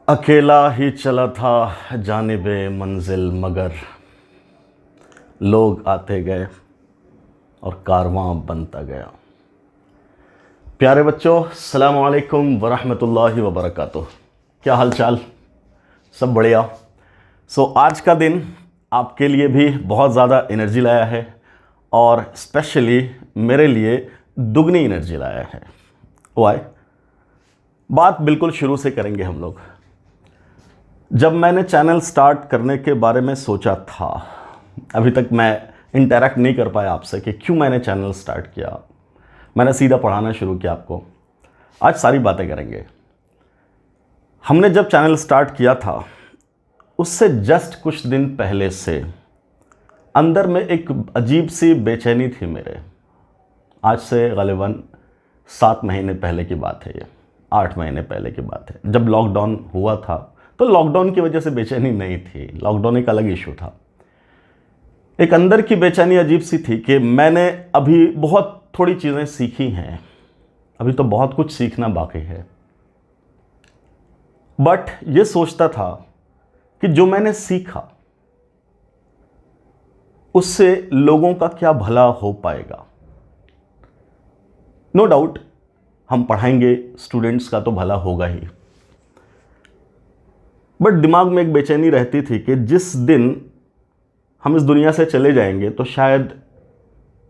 अकेला ही चला था जानिबे मंजिल, मगर लोग आते गए और कारवां बनता गया। प्यारे बच्चों, अस्सलामु अलैकुम वरहमतुल्लाहि वबरकातुह। क्या हाल चाल? सब बढ़िया। आज का दिन आपके लिए भी बहुत ज़्यादा एनर्जी लाया है और स्पेशली मेरे लिए दुगनी एनर्जी लाया है। वाई? बात बिल्कुल शुरू से करेंगे हम लोग। जब मैंने चैनल स्टार्ट करने के बारे में सोचा था, अभी तक मैं इंटरेक्ट नहीं कर पाया आपसे कि क्यों मैंने चैनल स्टार्ट किया। मैंने सीधा पढ़ाना शुरू किया आपको। आज सारी बातें करेंगे। हमने जब चैनल स्टार्ट किया था उससे जस्ट कुछ दिन पहले से अंदर में एक अजीब सी बेचैनी थी मेरे। आज से ग़ालिबन 7 महीने पहले की बात है, ये 8 महीने पहले की बात है। जब लॉकडाउन हुआ था तो लॉकडाउन की वजह से बेचैनी नहीं थी, लॉकडाउन एक अलग इशू था। एक अंदर की बेचैनी अजीब सी थी कि मैंने अभी बहुत थोड़ी चीज़ें सीखी हैं, अभी तो बहुत कुछ सीखना बाकी है। बट ये सोचता था कि जो मैंने सीखा उससे लोगों का क्या भला हो पाएगा। नो डाउट हम पढ़ाएंगे, स्टूडेंट्स का तो भला होगा ही, बट दिमाग में एक बेचैनी रहती थी कि जिस दिन हम इस दुनिया से चले जाएंगे तो शायद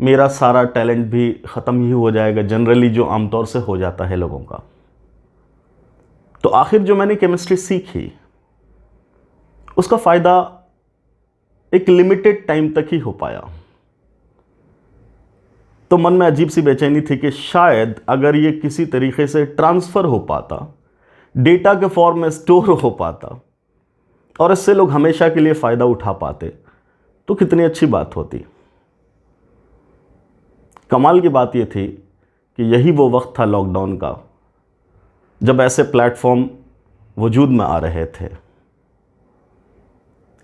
मेरा सारा टैलेंट भी ख़त्म ही हो जाएगा, जनरली जो आमतौर से हो जाता है लोगों का। तो आखिर जो मैंने केमिस्ट्री सीखी उसका फ़ायदा एक लिमिटेड टाइम तक ही हो पाया। तो मन में अजीब सी बेचैनी थी कि शायद अगर ये किसी तरीके से ट्रांसफ़र हो पाता, डेटा के फॉर्म में स्टोर हो पाता और इससे लोग हमेशा के लिए फ़ायदा उठा पाते तो कितनी अच्छी बात होती। कमाल की बात यह थी कि यही वो वक्त था लॉकडाउन का जब ऐसे प्लेटफॉर्म वजूद में आ रहे थे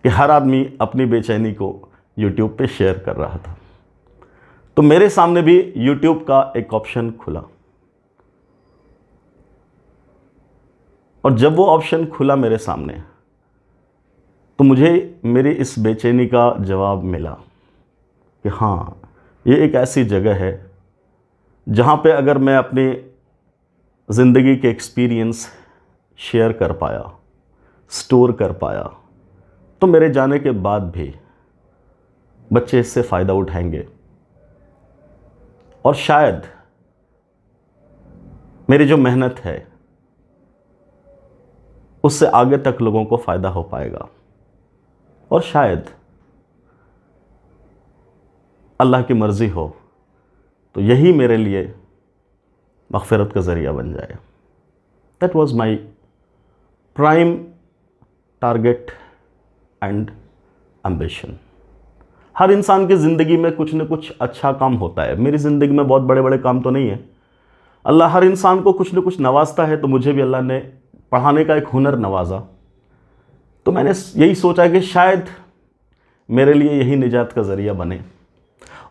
कि हर आदमी अपनी बेचैनी को यूट्यूब पे शेयर कर रहा था। तो मेरे सामने भी यूट्यूब का एक ऑप्शन खुला और जब वो ऑप्शन खुला मेरे सामने तो मुझे मेरी इस बेचैनी का जवाब मिला कि हाँ, ये एक ऐसी जगह है जहाँ पे अगर मैं अपनी ज़िंदगी के एक्सपीरियंस शेयर कर पाया, स्टोर कर पाया, तो मेरे जाने के बाद भी बच्चे इससे फ़ायदा उठाएंगे और शायद मेरी जो मेहनत है उससे आगे तक लोगों को फ़ायदा हो पाएगा और शायद अल्लाह की मर्ज़ी हो तो यही मेरे लिए मग़फ़िरत का ज़रिया बन जाए। That was my prime target and ambition. हर इंसान की ज़िंदगी में कुछ न कुछ अच्छा काम होता है। मेरी ज़िंदगी में बहुत बड़े बड़े काम तो नहीं है। अल्लाह हर इंसान को कुछ न कुछ नवाजता है, तो मुझे भी अल्लाह ने पढ़ाने का एक हुनर नवाजा। तो मैंने यही सोचा कि शायद मेरे लिए यही निजात का ज़रिया बने।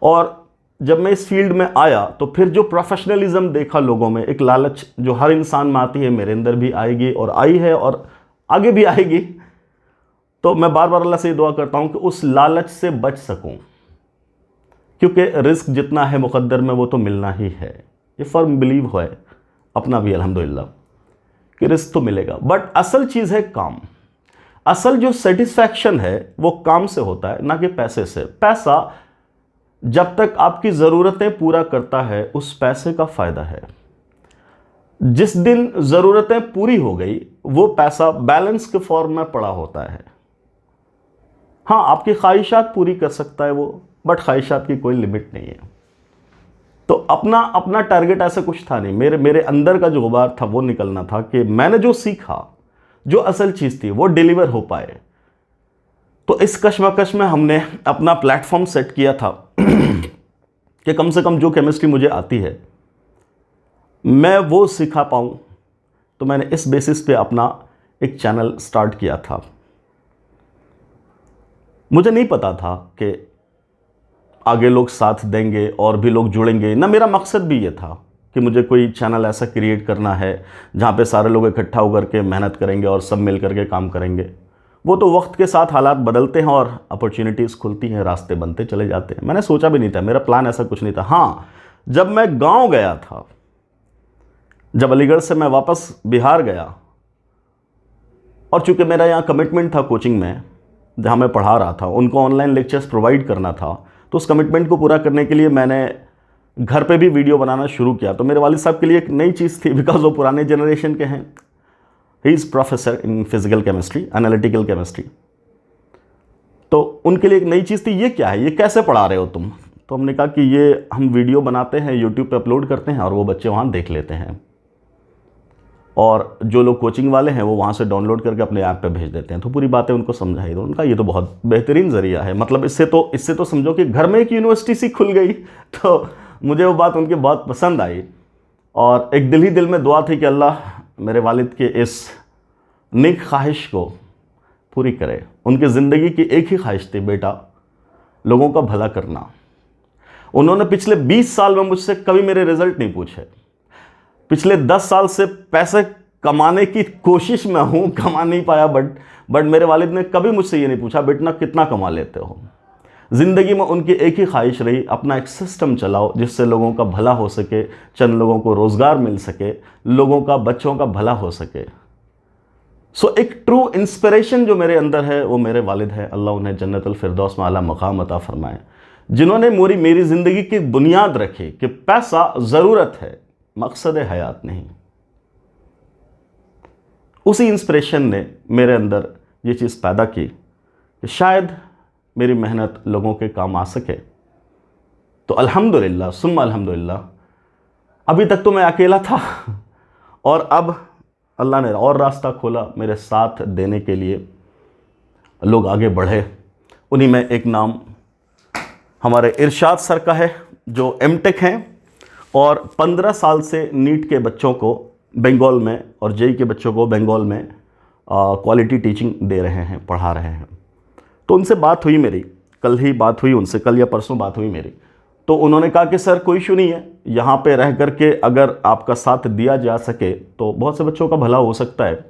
और जब मैं इस फील्ड में आया तो फिर जो प्रोफेशनलिज्म देखा लोगों में, एक लालच जो हर इंसान में आती है, मेरे अंदर भी आएगी और आई है और आगे भी आएगी। तो मैं बार बार अल्लाह से दुआ करता हूँ कि उस लालच से बच सकूँ, क्योंकि रिस्क जितना है मुक़द्दर में वो तो मिलना ही है। ये फर्म बिलीव है अपना भी अल्हम्दुलिल्लाह कि रिस्क तो मिलेगा। बट असल चीज़ है काम। असल जो सेटिस्फैक्शन है वो काम से होता है, ना कि पैसे से। पैसा जब तक आपकी ज़रूरतें पूरा करता है उस पैसे का फ़ायदा है। जिस दिन ज़रूरतें पूरी हो गई वो पैसा बैलेंस के फॉर्म में पड़ा होता है। हाँ, आपकी ख्वाहिशात पूरी कर सकता है वो, बट ख्वाहिशात की कोई लिमिट नहीं है। तो अपना टारगेट ऐसा कुछ था नहीं। मेरे अंदर का जो गुबार था वो निकलना था कि मैंने जो सीखा, जो असल चीज़ थी, वो डिलीवर हो पाए। तो इस कश्मकश में हमने अपना प्लेटफॉर्म सेट किया था कि कम से कम जो केमिस्ट्री मुझे आती है मैं वो सिखा पाऊँ। तो मैंने इस बेसिस पे अपना एक चैनल स्टार्ट किया था। मुझे नहीं पता था कि आगे लोग साथ देंगे और भी लोग जुड़ेंगे, ना मेरा मकसद भी ये था। कि मुझे कोई चैनल ऐसा क्रिएट करना है जहाँ पे सारे लोग इकट्ठा होकर के मेहनत करेंगे और सब मिल करके काम करेंगे। वो तो वक्त के साथ हालात बदलते हैं और अपॉर्चुनिटीज़ खुलती हैं, रास्ते बनते चले जाते हैं। मैंने सोचा भी नहीं था, मेरा प्लान ऐसा कुछ नहीं था। हाँ, जब मैं गांव गया था, जब अलीगढ़ से मैं वापस बिहार गया, और चूंकि मेरा यहाँ कमिटमेंट था कोचिंग में जहाँ मैं पढ़ा रहा था, उनको ऑनलाइन लेक्चर्स प्रोवाइड करना था, तो उस कमिटमेंट को पूरा करने के लिए मैंने घर पे भी वीडियो बनाना शुरू किया। तो मेरे वालिद साहब के लिए एक नई चीज़ थी, बिकॉज वो पुराने जनरेशन के हैं। He is professor in physical chemistry, analytical chemistry. तो उनके लिए एक नई चीज़ थी, ये क्या है, ये कैसे पढ़ा रहे हो तुम? तो हमने कहा कि ये हम वीडियो बनाते हैं, यूट्यूब पे अपलोड करते हैं और वो बच्चे वहाँ देख लेते हैं, और जो लोग कोचिंग वाले हैं वो वहाँ से डाउनलोड करके अपने ऐप पे भेज देते हैं। तो पूरी बातें उनको समझाई। तो उनका ये तो बहुत बेहतरीन ज़रिया है, मतलब इससे तो समझो कि घर में एक यूनिवर्सिटी सी खुल गई। तो मुझे वो बात उनकी बहुत पसंद आई, और एक दिल ही दिल में दुआ थी कि अल्लाह मेरे वालिद के इस नेक ख्वाहिश को पूरी करे। उनकी ज़िंदगी की एक ही ख्वाहिश थी, बेटा लोगों का भला करना। उन्होंने पिछले 20 साल में मुझसे कभी मेरे रिजल्ट नहीं पूछे। पिछले 10 साल से पैसे कमाने की कोशिश में हूँ, कमा नहीं पाया, बट मेरे वालिद ने कभी मुझसे ये नहीं पूछा बेटा कितना कमा लेते हो। ज़िंदगी में उनकी एक ही ख्वाहिश रही, अपना एक सिस्टम चलाओ जिससे लोगों का भला हो सके, चंद लोगों को रोज़गार मिल सके, लोगों का, बच्चों का भला हो सके। सो एक ट्रू इंस्पिरेशन जो मेरे अंदर है वो मेरे वालिद है, अल्लाह उन्हें जन्नतुल फिरदौस में आला मकाम अता फरमाए, जिन्होंने मेरी ज़िंदगी की बुनियाद रखी कि पैसा ज़रूरत है, मकसद हयात नहीं। उसी इंस्पिरेशन ने मेरे अंदर ये चीज़ पैदा की कि शायद मेरी मेहनत लोगों के काम आ सके। तो अल्हम्दुलिल्लाह सुम्मा अल्हम्दुलिल्लाह, अभी तक तो मैं अकेला था, और अब अल्लाह ने और रास्ता खोला मेरे साथ देने के लिए, लोग आगे बढ़े। उन्हीं में एक नाम हमारे इरशाद सर का है जो एमटेक हैं, और 15 साल से नीट के बच्चों को बंगाल में और जेई के बच्चों को बंगाल में क्वालिटी टीचिंग दे रहे हैं, पढ़ा रहे हैं। तो उनसे बात हुई मेरी, कल ही बात हुई उनसे, कल या परसों बात हुई मेरी। तो उन्होंने कहा कि सर कोई इशू नहीं है, यहाँ पे रह कर के अगर आपका साथ दिया जा सके तो बहुत से बच्चों का भला हो सकता है,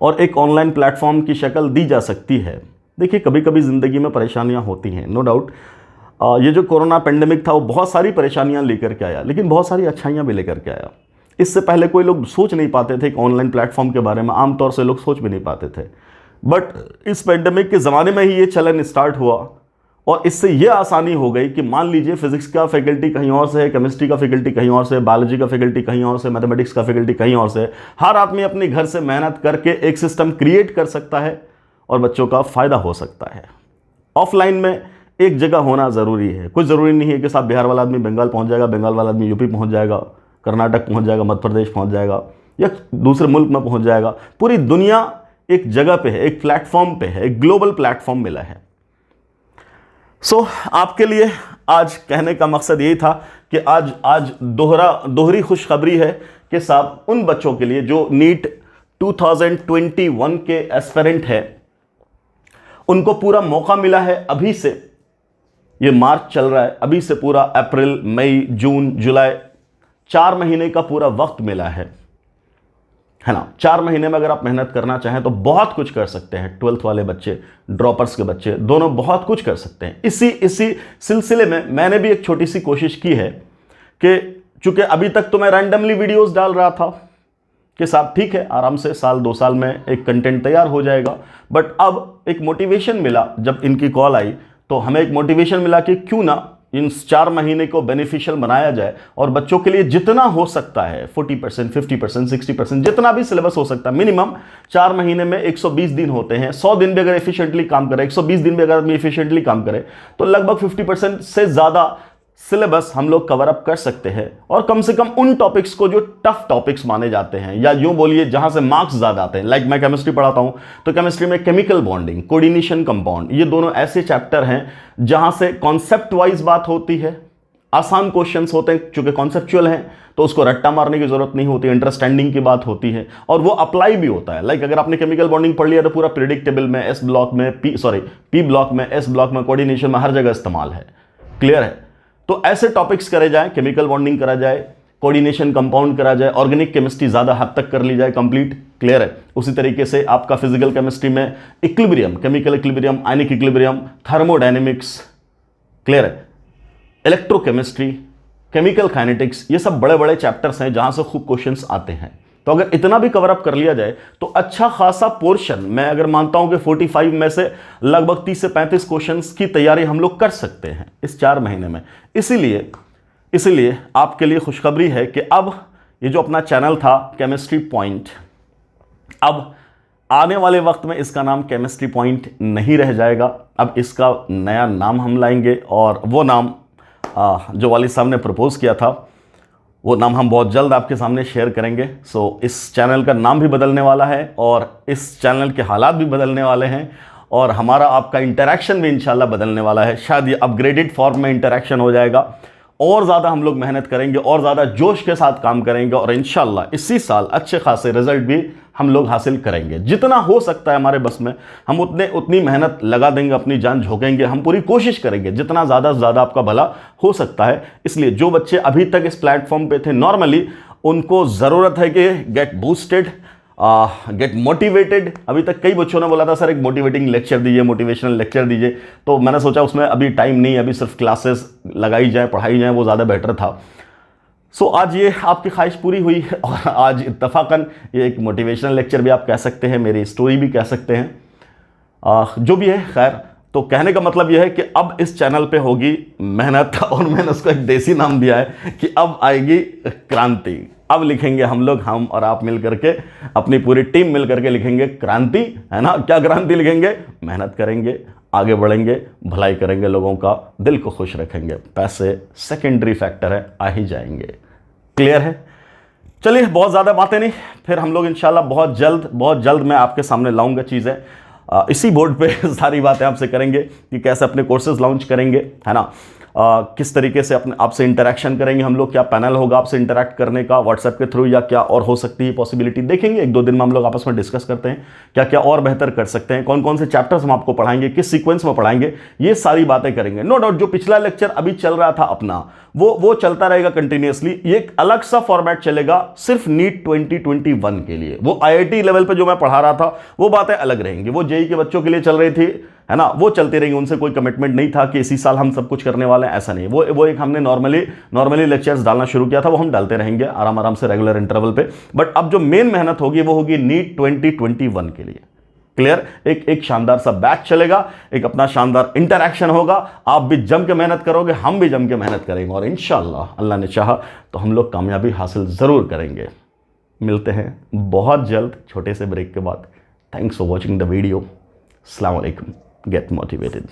और एक ऑनलाइन प्लेटफॉर्म की शक्ल दी जा सकती है। देखिए कभी कभी ज़िंदगी में परेशानियाँ होती हैं, नो डाउट। ये जो कोरोना पेंडेमिक था वो बहुत सारी परेशानियाँ लेकर के आया, लेकिन बहुत सारी अच्छाइयाँ भी लेकर के आया। इससे पहले कोई लोग सोच नहीं पाते थे कि ऑनलाइन प्लेटफॉर्म के बारे में, आमतौर से लोग सोच भी नहीं पाते थे। बट इस पेंडेमिक के ज़माने में ही ये चलन स्टार्ट हुआ, और इससे ये आसानी हो गई कि मान लीजिए फिजिक्स का फैकल्टी कहीं और से है, केमिस्ट्री का फैकल्टी कहीं और से है, बायोलॉजी का फैकल्टी कहीं और से, मैथमेटिक्स का फैकल्टी कहीं और से है। हर आदमी अपने घर से मेहनत करके एक सिस्टम क्रिएट कर सकता है और बच्चों का फ़ायदा हो सकता है। ऑफलाइन में एक जगह होना ज़रूरी है। कुछ ज़रूरी नहीं है कि साहब बिहार वाला आदमी बंगाल पहुंच जाएगा, बंगाल वाला आदमी यूपी पहुंच जाएगा, कर्नाटक पहुंच जाएगा, मध्य प्रदेश पहुंच जाएगा, या दूसरे मुल्क में पहुंच जाएगा। पूरी दुनिया एक जगह पे है, एक प्लेटफॉर्म पे है, एक ग्लोबल प्लेटफॉर्म मिला है। सो आपके लिए आज कहने का मकसद यही था कि आज दोहरी खुशखबरी है कि साहब उन बच्चों के लिए जो नीट 2021 के एस्पिरेंट है, उनको पूरा मौका मिला है। अभी से ये मार्च चल रहा है, अभी से पूरा अप्रैल, मई, जून, जुलाई, 4 महीने का पूरा वक्त मिला है ना। 4 महीने में अगर आप मेहनत करना चाहें तो बहुत कुछ कर सकते हैं। 12th वाले बच्चे, ड्रॉपर्स के बच्चे, दोनों बहुत कुछ कर सकते हैं। इसी सिलसिले में मैंने भी एक छोटी सी कोशिश की है कि चूंकि अभी तक तो मैं रैंडमली वीडियोस डाल रहा था कि साहब ठीक है, आराम से साल 2 साल में एक कंटेंट तैयार हो जाएगा। बट अब एक मोटिवेशन मिला, जब इनकी कॉल आई तो हमें एक मोटिवेशन मिला कि क्यों ना इन 4 महीने को बेनिफिशियल बनाया जाए, और बच्चों के लिए जितना हो सकता है 40%, 50%, 60%, जितना भी सिलेबस हो सकता है। मिनिमम 4 महीने में 120 दिन होते हैं। 100 दिन भी अगर एफिशिएंटली काम करे, 120 दिन भी अगर आदमी एफिशिएंटली काम करे, तो लगभग 50% से ज़्यादा सिलेबस हम लोग कवर अप कर सकते हैं। और कम से कम उन टॉपिक्स को जो टफ टॉपिक्स माने जाते हैं, या यूं बोलिए जहां से मार्क्स ज़्यादा आते हैं। लाइक मैं केमिस्ट्री पढ़ाता हूं, तो केमिस्ट्री में केमिकल बॉन्डिंग, कोऑर्डिनेशन, कंपाउंड, ये दोनों ऐसे चैप्टर हैं जहां से कॉन्सेप्ट वाइज बात होती है। आसान क्वेश्चंस होते हैं, चूंकि कॉन्सेप्चुअल हैं तो उसको रट्टा मारने की जरूरत नहीं होती, अंडरस्टैंडिंग की बात होती है, और वो अप्लाई भी होता है। लाइक अगर आपने केमिकल बॉन्डिंग पढ़ लिया तो पूरा प्रिडिक्टेबल में, पी ब्लॉक में, एस ब्लॉक में, कोऑर्डिनेशन में, हर जगह इस्तेमाल है। क्लियर है? तो ऐसे टॉपिक्स करे जाए, केमिकल बॉन्डिंग करा जाए, कोऑर्डिनेशन कंपाउंड करा जाए, ऑर्गेनिक केमिस्ट्री ज़्यादा हद तक कर ली जाए कंप्लीट, क्लियर है। उसी तरीके से आपका फिजिकल केमिस्ट्री में equilibrium, chemical equilibrium, ionic equilibrium, thermodynamics, clear है, इलेक्ट्रोकेमिस्ट्री, केमिकल काइनेटिक्स, ये सब बड़े बड़े चैप्टर्स हैं जहां से खूब क्वेश्चंस आते हैं। तो अगर इतना भी कवर अप कर लिया जाए तो अच्छा खासा पोर्शन, मैं अगर मानता हूं कि 45 में से लगभग 30 से 35 क्वेश्चंस की तैयारी हम लोग कर सकते हैं इस 4 महीने में। इसीलिए आपके लिए खुशखबरी है कि अब ये जो अपना चैनल था केमिस्ट्री पॉइंट, अब आने वाले वक्त में इसका नाम केमिस्ट्री पॉइंट नहीं रह जाएगा। अब इसका नया नाम हम लाएंगे और वो नाम जो वालिद साहब ने प्रपोज किया था वो नाम हम बहुत जल्द आपके सामने शेयर करेंगे। सो इस चैनल का नाम भी बदलने वाला है और इस चैनल के हालात भी बदलने वाले हैं और हमारा आपका इंटरेक्शन भी इंशाल्लाह बदलने वाला है। शायद ये अपग्रेडेड फॉर्म में इंटरेक्शन हो जाएगा और ज़्यादा हम लोग मेहनत करेंगे और ज़्यादा जोश के साथ काम करेंगे और इंशाल्लाह इसी साल अच्छे खासे रिजल्ट भी हम लोग हासिल करेंगे। जितना हो सकता है हमारे बस में हम उतनी मेहनत लगा देंगे, अपनी जान झोंकेंगे, हम पूरी कोशिश करेंगे जितना ज़्यादा से ज़्यादा आपका भला हो सकता है। इसलिए जो बच्चे अभी तक इस प्लेटफॉर्म पे थे नॉर्मली, उनको ज़रूरत है कि गेट बूस्टेड, गेट मोटिवेटेड। अभी तक कई बच्चों ने बोला था सर एक मोटिवेटिंग लेक्चर दीजिए, मोटिवेशनल लेक्चर दीजिए, तो मैंने सोचा उसमें अभी टाइम नहीं, अभी सिर्फ क्लासेस लगाई जाए, पढ़ाई जाए, वो ज़्यादा बेटर था। सो आज ये आपकी ख्वाहिश पूरी हुई और आज इत्तफाकन ये एक मोटिवेशनल लेक्चर भी आप कह सकते हैं, मेरी स्टोरी भी कह सकते हैं, जो भी है। खैर, तो कहने का मतलब यह है कि अब इस चैनल पे होगी मेहनत और मैंने उसको एक देसी नाम दिया है कि अब आएगी क्रांति। अब लिखेंगे हम लोग, हम और आप मिल करके, अपनी पूरी टीम मिल करके लिखेंगे क्रांति, है ना। क्या क्रांति लिखेंगे? मेहनत करेंगे, आगे बढ़ेंगे, भलाई करेंगे, लोगों का दिल को खुश रखेंगे। पैसे सेकेंडरी फैक्टर है, आ ही जाएंगे। क्लियर है? चलिए, बहुत ज़्यादा बातें नहीं, फिर हम लोग इंशाल्लाह बहुत जल्द मैं आपके सामने लाऊंगा चीज़ें। इसी बोर्ड पे सारी बातें आपसे करेंगे कि कैसे अपने कोर्सेज लॉन्च करेंगे, है ना। किस तरीके से अपने आपसे इंटरेक्शन करेंगे हम लोग, क्या पैनल होगा आपसे इंटरेक्ट करने का व्हाट्सएप के थ्रू, या क्या और हो सकती है पॉसिबिलिटी, देखेंगे। 1-2 दिन में हम लोग आपस में डिस्कस करते हैं क्या क्या और बेहतर कर सकते हैं, कौन कौन से चैप्टर्स हम आपको पढ़ाएंगे, किस सीक्वेंस में पढ़ाएंगे, ये सारी बातें करेंगे। नो डाउट जो पिछला लेक्चर अभी चल रहा था अपना, वो चलता रहेगा कंटिन्यूसली। ये एक अलग सा फॉर्मेट चलेगा सिर्फ नीट 2021 के लिए। वो IIT लेवल पे जो मैं पढ़ा रहा था वो बातें अलग रहेंगी, वो JEE के बच्चों के लिए चल रही थी, है ना, वो चलती रहेंगी। उनसे कोई कमिटमेंट नहीं था कि इसी साल हम सब कुछ करने वाले हैं, ऐसा नहीं। वो एक हमने नॉर्मली लेक्चर्स डालना शुरू किया था, वो हम डालते रहेंगे आराम से रेगुलर इंटरवल पे। बट अब जो मेन मेहनत होगी वो होगी नीट 2021 के लिए। क्लियर? एक शानदार सा बैच चलेगा, एक अपना शानदार इंटरैक्शन होगा। आप भी जम के मेहनत करोगे, हम भी जम के मेहनत करेंगे और इंशाल्लाह अल्लाह ने चाहा तो हम लोग कामयाबी हासिल ज़रूर करेंगे। मिलते हैं बहुत जल्द छोटे से ब्रेक के बाद। Thanks for watching the video. अस्सलाम वालेकुम। Get motivated.